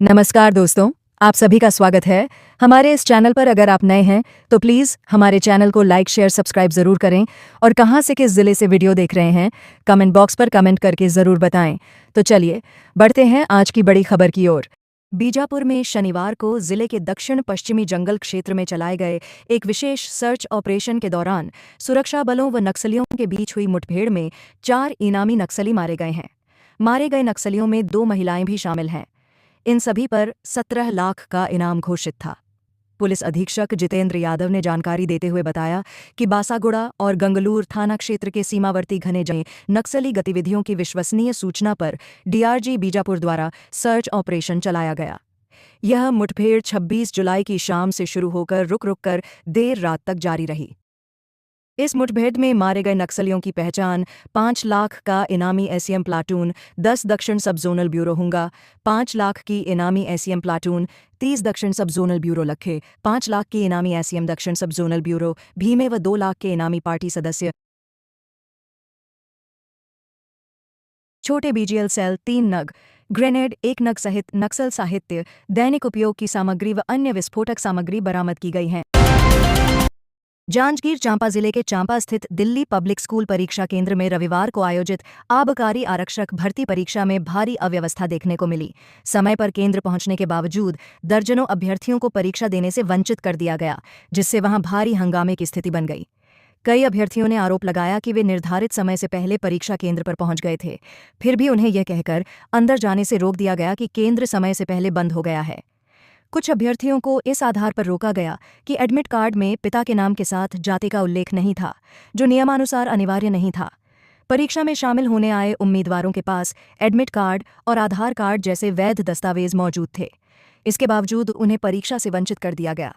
नमस्कार दोस्तों, आप सभी का स्वागत है हमारे इस चैनल पर। अगर आप नए हैं तो प्लीज़ हमारे चैनल को लाइक शेयर सब्सक्राइब ज़रूर करें और कहाँ से किस ज़िले से वीडियो देख रहे हैं कमेंट बॉक्स पर कमेंट करके ज़रूर बताएं। तो चलिए बढ़ते हैं आज की बड़ी खबर की ओर। बीजापुर में शनिवार को जिले के दक्षिण पश्चिमी जंगल क्षेत्र में चलाए गए एक विशेष सर्च ऑपरेशन के दौरान सुरक्षा बलों व नक्सलियों के बीच हुई मुठभेड़ में 4 इनामी नक्सली मारे गए हैं। मारे गए नक्सलियों में 2 महिलाएं भी शामिल हैं। इन सभी पर 17 लाख का इनाम घोषित था। पुलिस अधीक्षक जितेंद्र यादव ने जानकारी देते हुए बताया कि बासागुड़ा और गंगलूर थाना क्षेत्र के सीमावर्ती घने जंगल नक्सली गतिविधियों की विश्वसनीय सूचना पर डीआरजी बीजापुर द्वारा सर्च ऑपरेशन चलाया गया। यह मुठभेड़ 26 जुलाई की शाम से शुरू होकर रुक कर देर रात तक जारी रही। इस मुठभेड़ में मारे गए नक्सलियों की पहचान 5 लाख का इनामी एसीएम प्लाटून 10 दक्षिण सब जोनल ब्यूरो हुंगा, 5 लाख की इनामी एसीएम प्लाटून 30 दक्षिण सब जोनल ब्यूरो लखे, 5 लाख की इनामी एसीएम दक्षिण सब जोनल ब्यूरो भीमे व 2 लाख के इनामी पार्टी सदस्य छोटे बीजीएल सेल 3 नग, ग्रेनेड 1 नग सहित नक्सल साहित्य, दैनिक उपयोग की सामग्री व अन्य विस्फोटक सामग्री बरामद की गई हैं। जांजगीर चांपा जिले के चांपा स्थित दिल्ली पब्लिक स्कूल परीक्षा केंद्र में रविवार को आयोजित आबकारी आरक्षक भर्ती परीक्षा में भारी अव्यवस्था देखने को मिली। समय पर केंद्र पहुंचने के बावजूद दर्जनों अभ्यर्थियों को परीक्षा देने से वंचित कर दिया गया, जिससे वहां भारी हंगामे की स्थिति बन गई। कई अभ्यर्थियों ने आरोप लगाया कि वे निर्धारित समय से पहले परीक्षा केंद्र पर पहुंच गए थे, फिर भी उन्हें यह कहकर अंदर जाने से रोक दिया गया कि केंद्र समय से पहले बंद हो गया है। कुछ अभ्यर्थियों को इस आधार पर रोका गया कि एडमिट कार्ड में पिता के नाम के साथ जाति का उल्लेख नहीं था, जो नियमानुसार अनिवार्य नहीं था। परीक्षा में शामिल होने आए उम्मीदवारों के पास एडमिट कार्ड और आधार कार्ड जैसे वैध दस्तावेज मौजूद थे। इसके बावजूद उन्हें परीक्षा से वंचित कर दिया गया।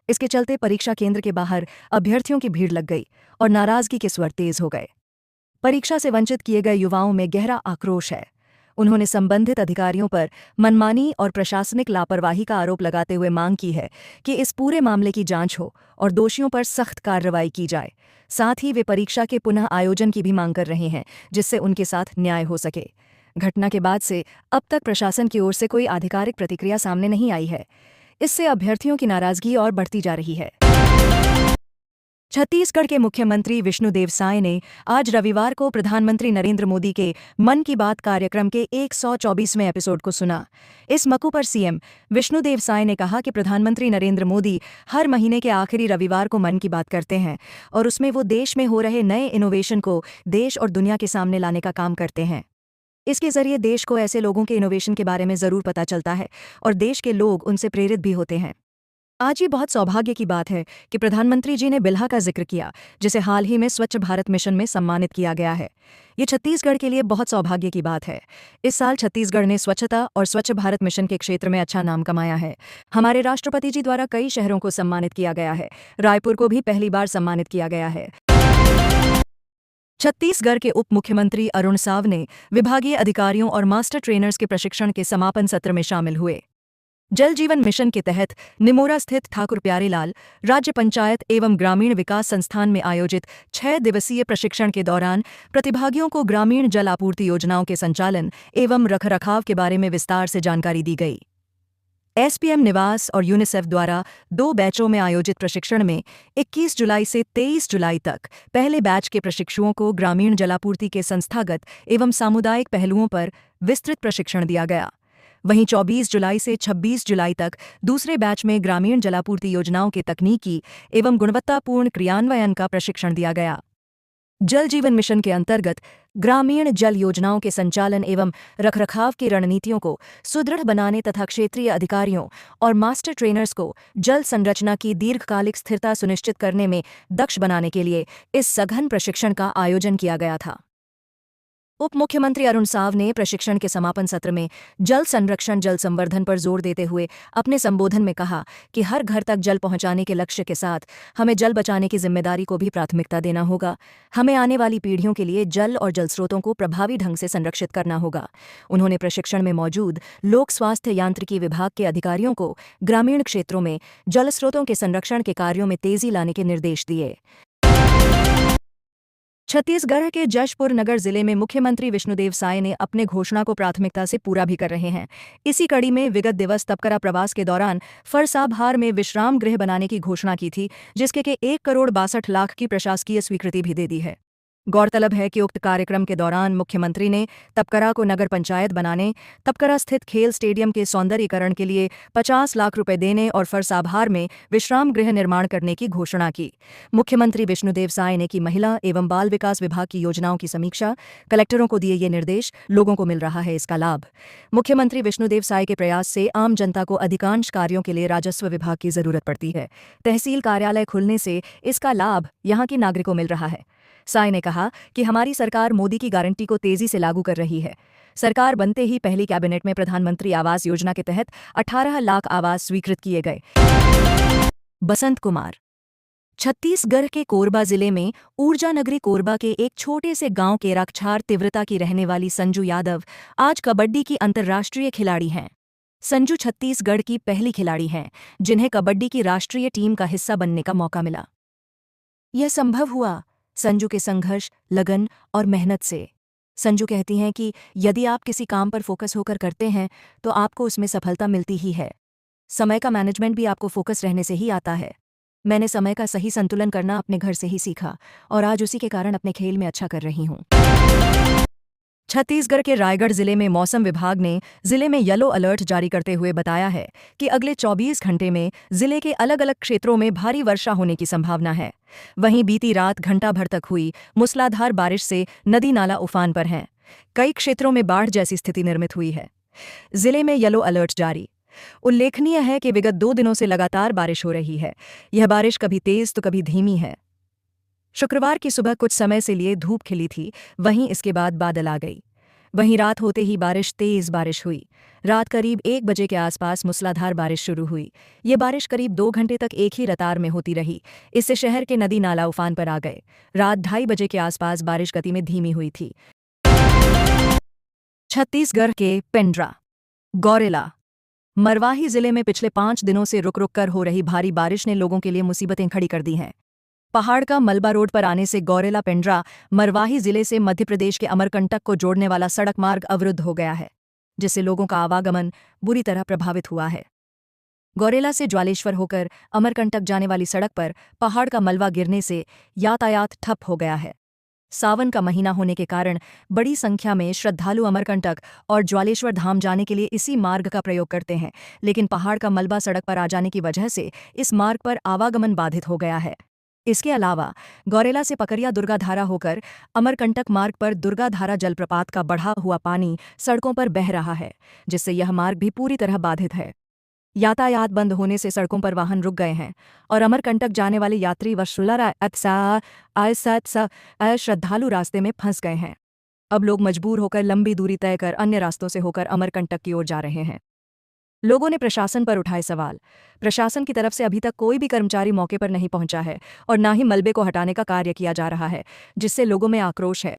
इसके चलते परीक्षा केंद्र के बाहर अभ्यर्थियों की भीड़ लग गई और नाराजगी के स्वर तेज हो गए। परीक्षा से वंचित किए गए युवाओं में गहरा आक्रोश है। उन्होंने संबंधित अधिकारियों पर मनमानी और प्रशासनिक लापरवाही का आरोप लगाते हुए मांग की है कि इस पूरे मामले की जांच हो और दोषियों पर सख्त कार्रवाई की जाए। साथ ही वे परीक्षा के पुनः आयोजन की भी मांग कर रहे हैं, जिससे उनके साथ न्याय हो सके। घटना के बाद से अब तक प्रशासन की ओर से कोई आधिकारिक प्रतिक्रिया सामने नहीं आई है। इससे अभ्यर्थियों की नाराजगी और बढ़ती जा रही है। छत्तीसगढ़ के मुख्यमंत्री विष्णुदेव साय ने आज रविवार को प्रधानमंत्री नरेंद्र मोदी के मन की बात कार्यक्रम के 124वें एपिसोड को सुना। इस मौके पर सीएम विष्णुदेव साय ने कहा कि प्रधानमंत्री नरेंद्र मोदी हर महीने के आखिरी रविवार को मन की बात करते हैं और उसमें वो देश में हो रहे नए इनोवेशन को देश और दुनिया के सामने लाने का काम करते हैं। इसके जरिए देश को ऐसे लोगों के इनोवेशन के बारे में ज़रूर पता चलता है और देश के लोग उनसे प्रेरित भी होते हैं। आज ये बहुत सौभाग्य की बात है कि प्रधानमंत्री जी ने बिल्हा का जिक्र किया, जिसे हाल ही में स्वच्छ भारत मिशन में सम्मानित किया गया है। ये छत्तीसगढ़ के लिए बहुत सौभाग्य की बात है। इस साल छत्तीसगढ़ ने स्वच्छता और स्वच्छ भारत मिशन के क्षेत्र में अच्छा नाम कमाया है। हमारे राष्ट्रपति जी द्वारा कई शहरों को सम्मानित किया गया है। रायपुर को भी पहली बार सम्मानित किया गया है। छत्तीसगढ़ के उप मुख्यमंत्री अरुण साव ने विभागीय अधिकारियों और मास्टर ट्रेनर्स के प्रशिक्षण के समापन सत्र में शामिल हुए। जल जीवन मिशन के तहत निमोरा स्थित ठाकुर प्यारेलाल राज्य पंचायत एवं ग्रामीण विकास संस्थान में आयोजित 6 दिवसीय प्रशिक्षण के दौरान प्रतिभागियों को ग्रामीण जल आपूर्ति योजनाओं के संचालन एवं रखरखाव के बारे में विस्तार से जानकारी दी गई। एसपीएम निवास और यूनिसेफ द्वारा 2 बैचों में आयोजित प्रशिक्षण में 21 जुलाई से 23 जुलाई तक पहले बैच के प्रशिक्षुओं को ग्रामीण जलापूर्ति के संस्थागत एवं सामुदायिक पहलुओं पर विस्तृत प्रशिक्षण दिया गया। वहीं 24 जुलाई से 26 जुलाई तक दूसरे बैच में ग्रामीण जलापूर्ति योजनाओं के तकनीकी एवं गुणवत्तापूर्ण क्रियान्वयन का प्रशिक्षण दिया गया। जल जीवन मिशन के अंतर्गत ग्रामीण जल योजनाओं के संचालन एवं रखरखाव की रणनीतियों को सुदृढ़ बनाने तथा क्षेत्रीय अधिकारियों और मास्टर ट्रेनर्स को जल संरचना की दीर्घकालिक स्थिरता सुनिश्चित करने में दक्ष बनाने के लिए इस सघन प्रशिक्षण का आयोजन किया गया था। उप मुख्यमंत्री अरुण साव ने प्रशिक्षण के समापन सत्र में जल संरक्षण जल संवर्धन पर जोर देते हुए अपने संबोधन में कहा कि हर घर तक जल पहुंचाने के लक्ष्य के साथ हमें जल बचाने की जिम्मेदारी को भी प्राथमिकता देना होगा। हमें आने वाली पीढ़ियों के लिए जल और जल स्रोतों को प्रभावी ढंग से संरक्षित करना होगा। उन्होंने प्रशिक्षण में मौजूद लोक स्वास्थ्य यांत्रिकी विभाग के अधिकारियों को ग्रामीण क्षेत्रों में जल स्रोतों के संरक्षण के कार्यों में तेजी लाने के निर्देश दिए। छत्तीसगढ़ के जशपुर नगर जिले में मुख्यमंत्री विष्णुदेव साय ने अपने घोषणा को प्राथमिकता से पूरा भी कर रहे हैं। इसी कड़ी में विगत दिवस तपकरा प्रवास के दौरान फरसाबहार में विश्राम गृह बनाने की घोषणा की थी, जिसके 1,62,00,000 की प्रशासकीय स्वीकृति भी दे दी है। गौरतलब है कि उक्त कार्यक्रम के दौरान मुख्यमंत्री ने तपकरा को नगर पंचायत बनाने, तपकरा स्थित खेल स्टेडियम के सौंदर्यीकरण के लिए 50 लाख रुपए देने और फरसाबहार में विश्राम गृह निर्माण करने की घोषणा की। मुख्यमंत्री विष्णुदेव साय ने की महिला एवं बाल विकास विभाग की योजनाओं की समीक्षा, कलेक्टरों को दिए ये निर्देश, लोगों को मिल रहा है इसका लाभ। मुख्यमंत्री विष्णुदेव साय के प्रयास से आम जनता को अधिकांश कार्यों के लिए राजस्व विभाग की जरूरत पड़ती है। तहसील कार्यालय खुलने से इसका लाभ यहां के नागरिकों को मिल रहा है। साय ने कहा कि हमारी सरकार मोदी की गारंटी को तेजी से लागू कर रही है। सरकार बनते ही पहली कैबिनेट में प्रधानमंत्री आवास योजना के तहत 18 लाख आवास स्वीकृत किए गए। बसंत कुमार। छत्तीसगढ़ के कोरबा जिले में ऊर्जा नगरी कोरबा के एक छोटे से गांव के रक्षार तीव्रता की रहने वाली संजू यादव आज कबड्डी की अंतर्राष्ट्रीय खिलाड़ी हैं। संजू छत्तीसगढ़ की पहली खिलाड़ी हैं जिन्हें कबड्डी की राष्ट्रीय टीम का हिस्सा बनने का मौका मिला। यह संभव हुआ संजू के संघर्ष, लगन और मेहनत से। संजू कहती हैं कि यदि आप किसी काम पर फोकस होकर करते हैं तो आपको उसमें सफलता मिलती ही है। समय का मैनेजमेंट भी आपको फोकस रहने से ही आता है। मैंने समय का सही संतुलन करना अपने घर से ही सीखा और आज उसी के कारण अपने खेल में अच्छा कर रही हूँ। छत्तीसगढ़ के रायगढ़ जिले में मौसम विभाग ने जिले में येलो अलर्ट जारी करते हुए बताया है कि अगले 24 घंटे में जिले के अलग अलग क्षेत्रों में भारी वर्षा होने की संभावना है। वहीं बीती रात घंटा भर तक हुई मूसलाधार बारिश से नदी नाला उफान पर हैं। कई क्षेत्रों में बाढ़ जैसी स्थिति निर्मित हुई है। जिले में येलो अलर्ट जारी। उल्लेखनीय है कि विगत 2 दिनों से लगातार बारिश हो रही है। यह बारिश कभी तेज तो कभी धीमी है। शुक्रवार की सुबह कुछ समय से लिए धूप खिली थी, वहीं इसके बाद बादल आ गई। वहीं रात होते ही तेज बारिश हुई। रात करीब 1 बजे के आसपास मूसलाधार बारिश शुरू हुई। ये बारिश करीब 2 घंटे तक एक ही रफ्तार में होती रही। इससे शहर के नदी नाला उफान पर आ गए। रात 2:30 बजे के आसपास बारिश गति में धीमी हुई थी। छत्तीसगढ़ के पेंड्रा, गौरेला, मरवाही जिले में पिछले 5 दिनों से रुक रुक कर हो रही भारी बारिश ने लोगों के लिए मुसीबतें खड़ी कर दी हैं। पहाड़ का मलबा रोड पर आने से गौरेला पेंड्रा मरवाही जिले से मध्य प्रदेश के अमरकंटक को जोड़ने वाला सड़क मार्ग अवरुद्ध हो गया है, जिससे लोगों का आवागमन बुरी तरह प्रभावित हुआ है। गौरेला से ज्वालेश्वर होकर अमरकंटक जाने वाली सड़क पर पहाड़ का मलबा गिरने से यातायात ठप हो गया है। सावन का महीना होने के कारण बड़ी संख्या में श्रद्धालु अमरकंटक और ज्वालेश्वर धाम जाने के लिए इसी मार्ग का प्रयोग करते हैं, लेकिन पहाड़ का मलबा सड़क पर आ जाने की वजह से इस मार्ग पर आवागमन बाधित हो गया है। इसके अलावा गौरेला से पकरिया दुर्गाधारा होकर अमरकंटक मार्ग पर दुर्गाधारा जलप्रपात का बढ़ा हुआ पानी सड़कों पर बह रहा है, जिससे यह मार्ग भी पूरी तरह बाधित है। यातायात बंद होने से सड़कों पर वाहन रुक गए हैं और अमरकंटक जाने वाले यात्री व श्रद्धालु रास्ते में फंस गए हैं। अब लोग मजबूर होकर लंबी दूरी तय कर अन्य रास्तों से होकर अमरकंटक की ओर जा रहे हैं। लोगों ने प्रशासन पर उठाए सवाल। प्रशासन की तरफ से अभी तक कोई भी कर्मचारी मौके पर नहीं पहुंचा है और न ही मलबे को हटाने का कार्य किया जा रहा है, जिससे लोगों में आक्रोश है।